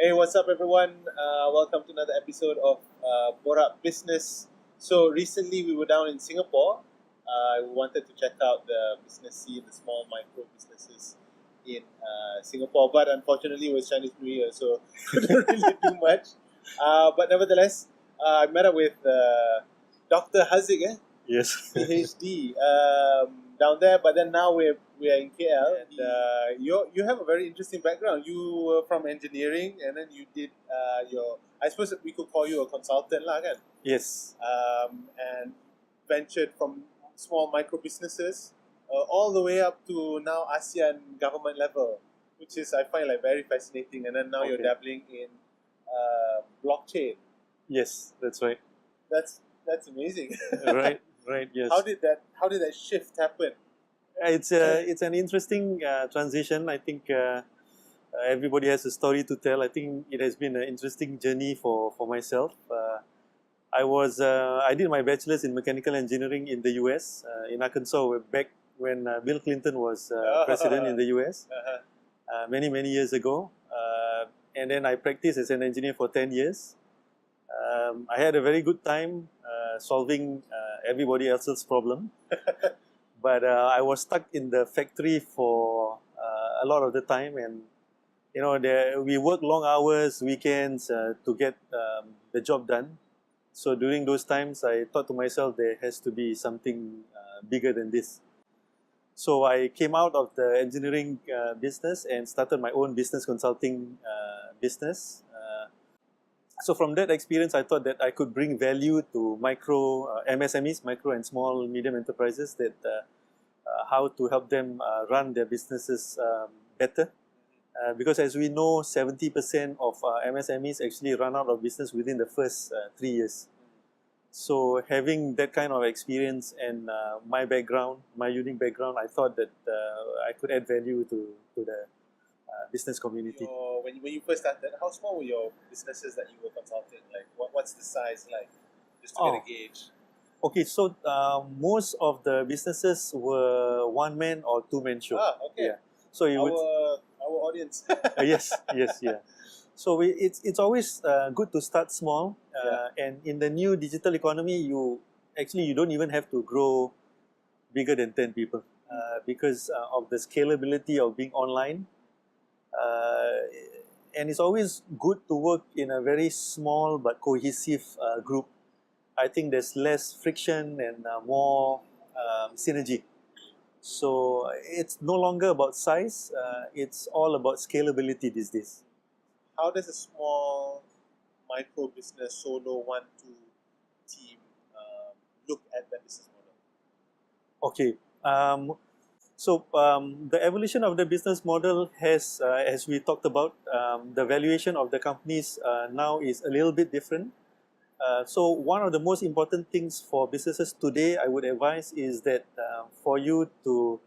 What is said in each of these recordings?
Hey, what's up, everyone? Welcome to another episode of BorakBisnes. So recently we were down in Singapore. We wanted to check out the business scene, the small micro businesses in Singapore, but unfortunately it was Chinese New Year, so couldn't really do much. But nevertheless, I met up with Dr Hazik, Yes. PhD, down there. But then now we are in KL, and you have a very interesting background. You were from engineering, and then you did your. I suppose we could call you a consultant, lah, kan? Yes. And ventured from small micro businesses all the way up to now ASEAN government level, which is I find like very fascinating. And then now you're Okay. dabbling in blockchain. Yes, that's right. That's amazing. Right, right. Yes. How did that shift happen? It's an interesting transition. I think everybody has a story to tell. I think it has been an interesting journey for myself. I did my bachelor's in mechanical engineering in the US, in Arkansas, back when Bill Clinton was president in the US, many years ago. And then I practiced as an engineer for 10 years. I had a very good time solving everybody else's problem. But I was stuck in the factory for a lot of the time, and we work long hours, weekends to get the job done. So during those times, I thought to myself, there has to be something bigger than this. So I came out of the engineering business and started my own business consulting business. So from that experience, I thought that I could bring value to micro MSMEs, micro and small medium enterprises, that how to help them run their businesses better. Because as we know, 70% of MSMEs actually run out of business within the first 3 years. So having that kind of experience and my background, my unique background, I thought that I could add value to the business community. When you first started, how small were your businesses that you were consulting? Like, what's the size like? Just to get a gauge. Okay, so most of the businesses were one-man or two-man show. Okay. Yeah. So you would our audience. yes, yeah. So it's always good to start small, and in the new digital economy, you don't even have to grow bigger than 10 people because of the scalability of being online. And it's always good to work in a very small but cohesive group. I think there's less friction and more synergy. So it's no longer about size, it's all about scalability these days. How does a small micro business, solo, 1-2 team look at that business model? Okay. So the evolution of the business model has, as we talked about, the valuation of the companies now is a little bit different. So one of the most important things for businesses today, I would advise, is that for you to,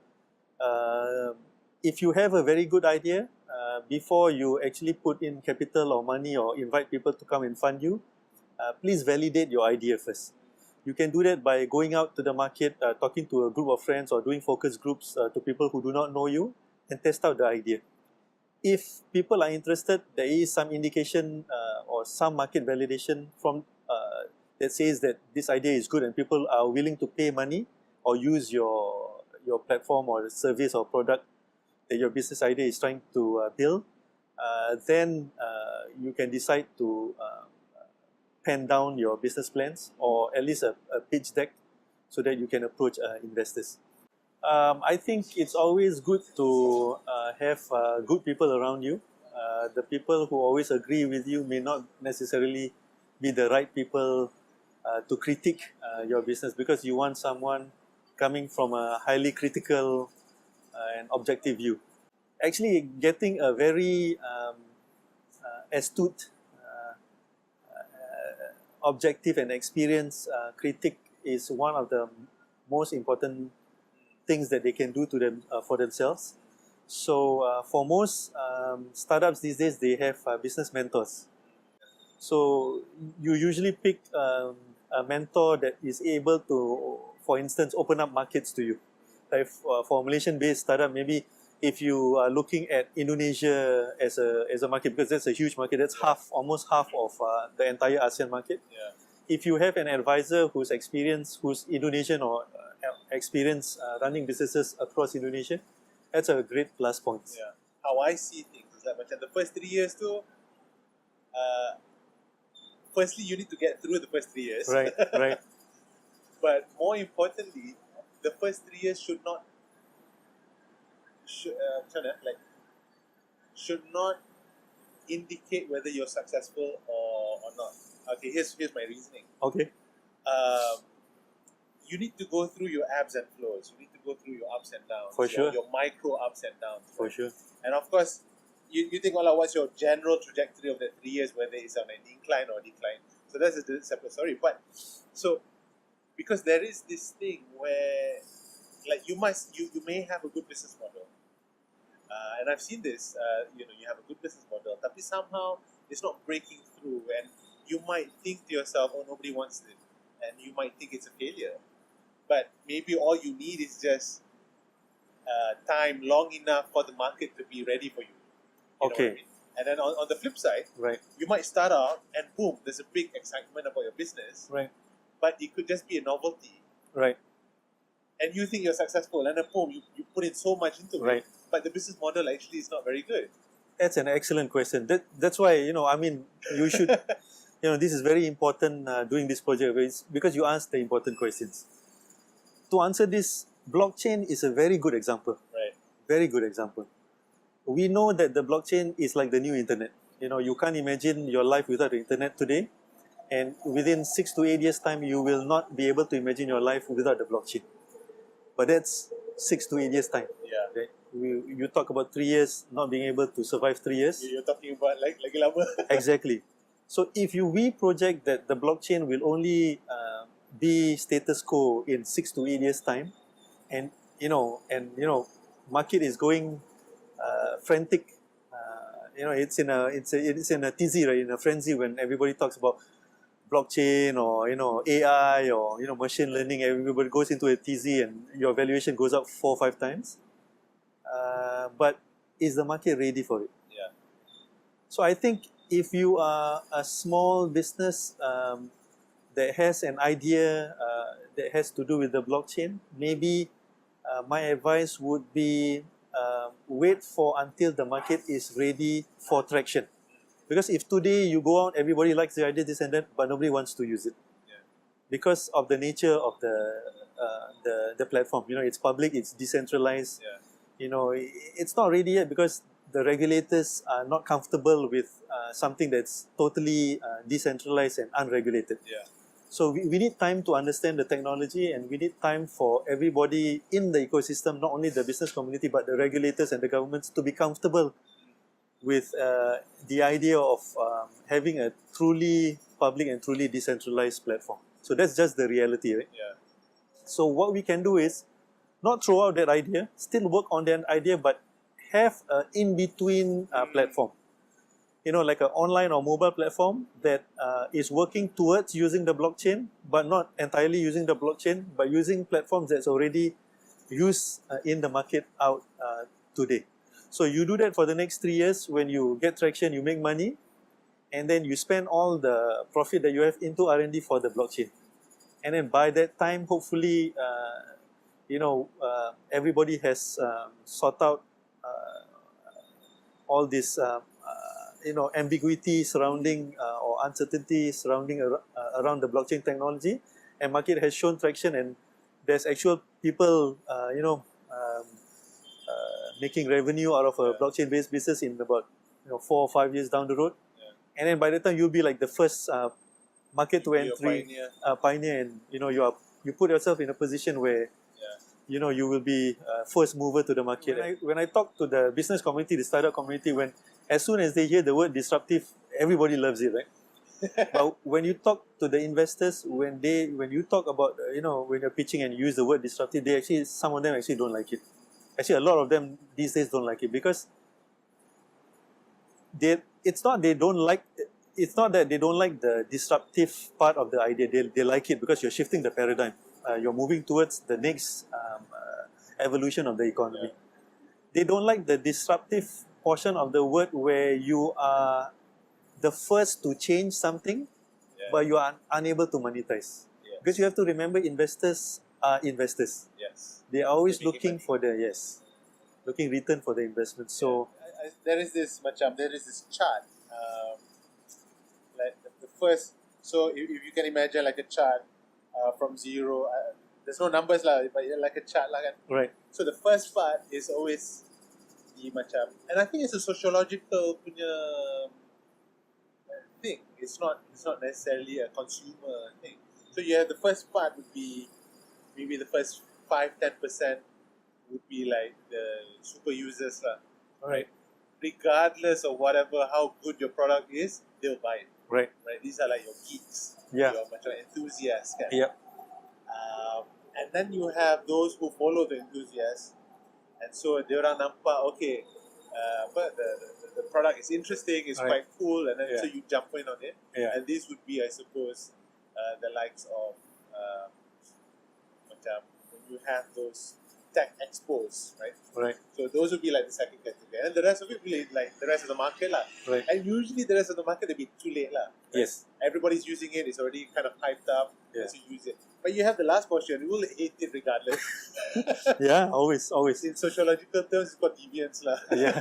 if you have a very good idea, before you actually put in capital or money or invite people to come and fund you, please validate your idea first. You can do that by going out to the market, talking to a group of friends, or doing focus groups to people who do not know you, and test out the idea. If people are interested, there is some indication or some market validation from that says that this idea is good and people are willing to pay money or use your platform or service or product that your business idea is trying to build, then you can decide to pen down your business plans, or at least a pitch deck, so that you can approach investors. I think it's always good to have good people around you. The people who always agree with you may not necessarily be the right people to critique your business, because you want someone coming from a highly critical and objective view. Actually, getting a very astute, objective and experienced critic is one of the most important things that they can do to them for themselves. So for most startups these days, they have business mentors. So you usually pick a mentor that is able to, for instance, open up markets to you. Like for a Malaysian-based startup, maybe if you are looking at Indonesia as a market, because that's a huge market, that's almost half of the entire ASEAN market. Yeah. If you have an advisor who's Indonesian or experienced running businesses across Indonesia, that's a great plus point. Yeah. How I see things is that macam the first 3 years tu, firstly you need to get through the first 3 years. Right, right. But more importantly, the first 3 years should not should not indicate whether you're successful or not. Okay, here's my reasoning. Okay. You need to go through your ebbs and flows. You need to go through your ups and downs. For sure. Your micro ups and downs. For sure. And of course, you think, well, what's your general trajectory of the 3 years, whether it's on an incline or decline. So that's a separate story. But so because there is this thing where like you may have a good business model. And I've seen this, you have a good business model, but somehow it's not breaking through, and you might think to yourself, oh, nobody wants it, and you might think it's a failure. But maybe all you need is just time long enough for the market to be ready for you. You know what I mean? And then on the flip side, right, you might start out and boom, there's a big excitement about your business, right, but it could just be a novelty. Right. And you think you're successful, and then boom, you put in so much into Right. it, but the business model actually is not very good. That's an excellent question. That's why, you should, this is very important doing this project because you asked the important questions. To answer this, blockchain is a very good example. Right. Very good example. We know that the blockchain is like the new internet. You can't imagine your life without the internet today. And within 6 to 8 years' time, you will not be able to imagine your life without the blockchain. But that's 6 to 8 years' time. Yeah. Right? You talk about 3 years, not being able to survive 3 years. You're talking about like lama. Exactly. So if we project that the blockchain will only be status quo in 6 to 8 years' time, and market is going frantic. It's in a tizzy, right? In a frenzy when everybody talks about blockchain or AI or machine learning. Everybody goes into a tizzy and your valuation goes up 4 or 5 times. But is the market ready for it? Yeah. So I think if you are a small business that has an idea that has to do with the blockchain, maybe my advice would be wait for until the market is ready for traction. Because if today you go out, everybody likes the idea, this and that, but nobody wants to use it. Yeah. Because of the nature of the platform. It's public, it's decentralized. Yeah. It's not ready yet because the regulators are not comfortable with something that's totally decentralized and unregulated. Yeah. So we need time to understand the technology, and we need time for everybody in the ecosystem, not only the business community, but the regulators and the governments to be comfortable with the idea of having a truly public and truly decentralized platform. So that's just the reality, right? Yeah. So what we can do is not throw out that idea, still work on that idea, but have an in-between platform. Like an online or mobile platform that is working towards using the blockchain, but not entirely using the blockchain, but using platforms that's already used in the market out today. So you do that for the next 3 years. When you get traction, you make money, and then you spend all the profit that you have into R&D for the blockchain. And then by that time, hopefully, everybody has sought out all this ambiguity surrounding or uncertainty surrounding around the blockchain technology, and market has shown traction, and there's actual people making revenue out of a blockchain-based business in about 4 or 5 years down the road. Yeah. And then by the time you'll be like the first market to entry pioneer, and you put yourself in a position where you will be first mover to the market. When I talk to the business community, the startup community, as soon as they hear the word disruptive, everybody loves it, right? But when you talk to the investors, when you talk about when you're pitching and you use the word disruptive, some of them actually don't like it. Actually, a lot of them these days don't like it because it's not that they don't like the disruptive part of the idea. They like it because you're shifting the paradigm. You're moving towards the next evolution of the economy. they don't like the disruptive portion of the word where you are the first to change something, but you are unable to monetize. Because you have to remember, investors are investors. Yes. They are always They're making looking for the looking return for the investment. So there is this chart, like the first. So if you can imagine like a chart from zero, there's no numbers lah, but like a chart lah kan. right, So the first part is always the macam, and I think it's a sociological punya thing. It's not necessarily a consumer thing. So you have the first part would be maybe the first 5-10% would be like the super users lah. right, Regardless of whatever how good your product is, they'll buy it. right, Right? These are like your geeks, yeah, your macam enthusiasts kan. yeah, And then you have those who follow the enthusiasts, and so diorang nampak okay, but the product is interesting, it's Right. quite cool, and then Yeah. so you jump in on it. yeah, And this would be, I suppose, the likes of macam when you have those tech expos, right? right, So those would be like the second category, and the rest of it will be like the rest of the market lah. right, And usually the rest of the market they'll be too late lah. yes, Everybody's using it, it's already kind of hyped up, Yeah. so use it. But you have the last portion, you will hate it regardless. yeah, always, In sociological terms, it's called deviance lah. yeah,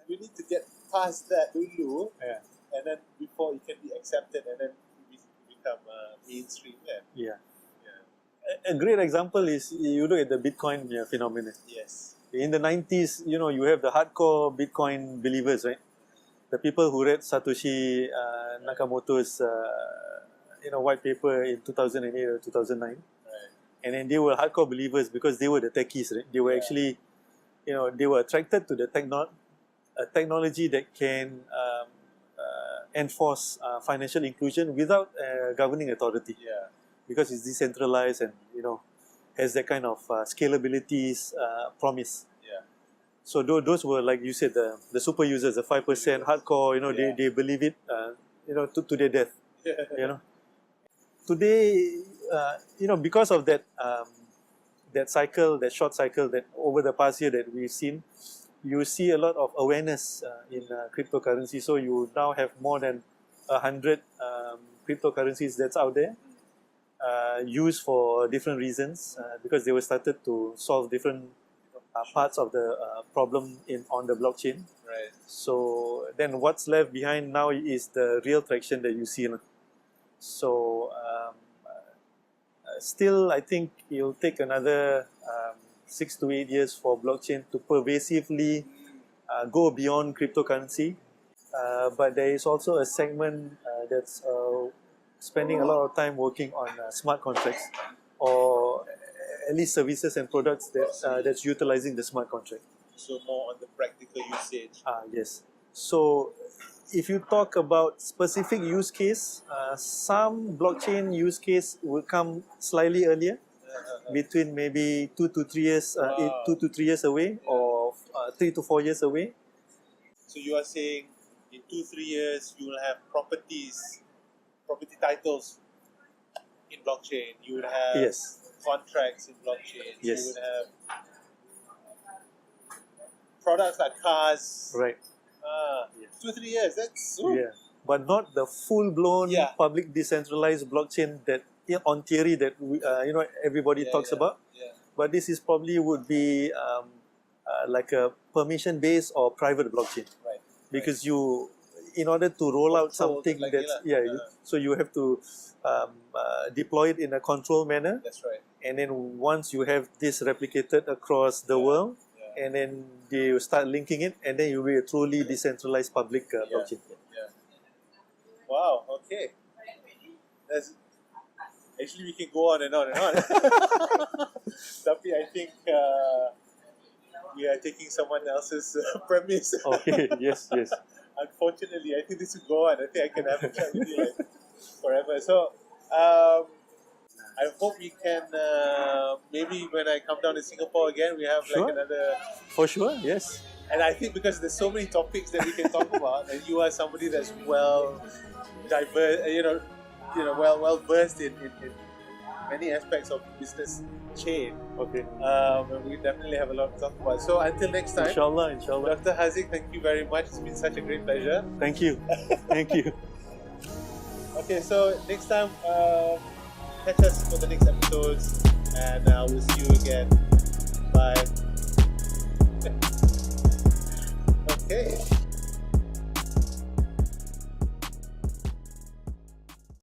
You need to get past that dulu, yeah, and then before it can be accepted, and then it become mainstream. Yeah. yeah. Yeah. A great example is you look at the Bitcoin phenomenon. Yes. In the 90s, you know, you have the hardcore Bitcoin believers, right? The people who read Satoshi Nakamoto's white paper in 2008 or 2009. Right. And then they were hardcore believers because they were the techies, right? They were actually, they were attracted to the technology that can enforce financial inclusion without governing authority. Yeah. Because it's decentralized and, has that kind of scalability's promise. Yeah. So those were, like you said, the super users, the 5% hardcore, Yeah. they believe it, to their death, Yeah. Today, because of that cycle, that short cycle that over the past year that we've seen, you see a lot of awareness in cryptocurrency. So you now have more than 100 cryptocurrencies that's out there, used for different reasons, because they were started to solve different parts of the problem on the blockchain. Right. So then what's left behind now is the real traction that you see. So still, I think it'll take another 6 to 8 years for blockchain to pervasively go beyond cryptocurrency. But there is also a segment that's spending a lot of time working on smart contracts, or at least services and products that's utilizing the smart contract. So more on the practical usage. Yes. So if you talk about specific use case, some blockchain use case will come slightly earlier, between maybe 2 to 3 years, 2 to 3 years away, or 3 to 4 years away. So you are saying in 2-3 years you will have property titles in blockchain. You would have Yes. contracts in blockchain. Yes. You would have products like cars. Right. Yes. 2-3 years. That's Yeah. But not the full-blown public decentralized blockchain that, on theory, that everybody talks about. Yeah. But this is probably would be like a permission-based or private blockchain. Right. Because in order to roll out Controlled something like that's so you have to deploy it in a controlled manner, That's right. and then once you have this replicated across the world, and then they will start linking it, and then you will be a truly decentralized public blockchain. Yeah. Wow. Okay. That's actually we can go on and on and on. Tapi I think we are taking someone else's premise. Okay. Yes. Unfortunately, I think this will go on. I think I can have a chat with you like forever. So, I hope we can maybe when I come down to Singapore again, we have Sure. like another. For sure. Yes. And I think because there's so many topics that we can talk about, and you are somebody that's well diverse, well versed in many aspects of business chain. Okay. And we definitely have a lot to talk about. So until next time, Inshallah, inshallah. Dr. Hazik, thank you very much. It's been such a great pleasure. Thank you. Thank you. Okay, so next time, catch us for the next episodes, and we'll see you again. Bye. Okay.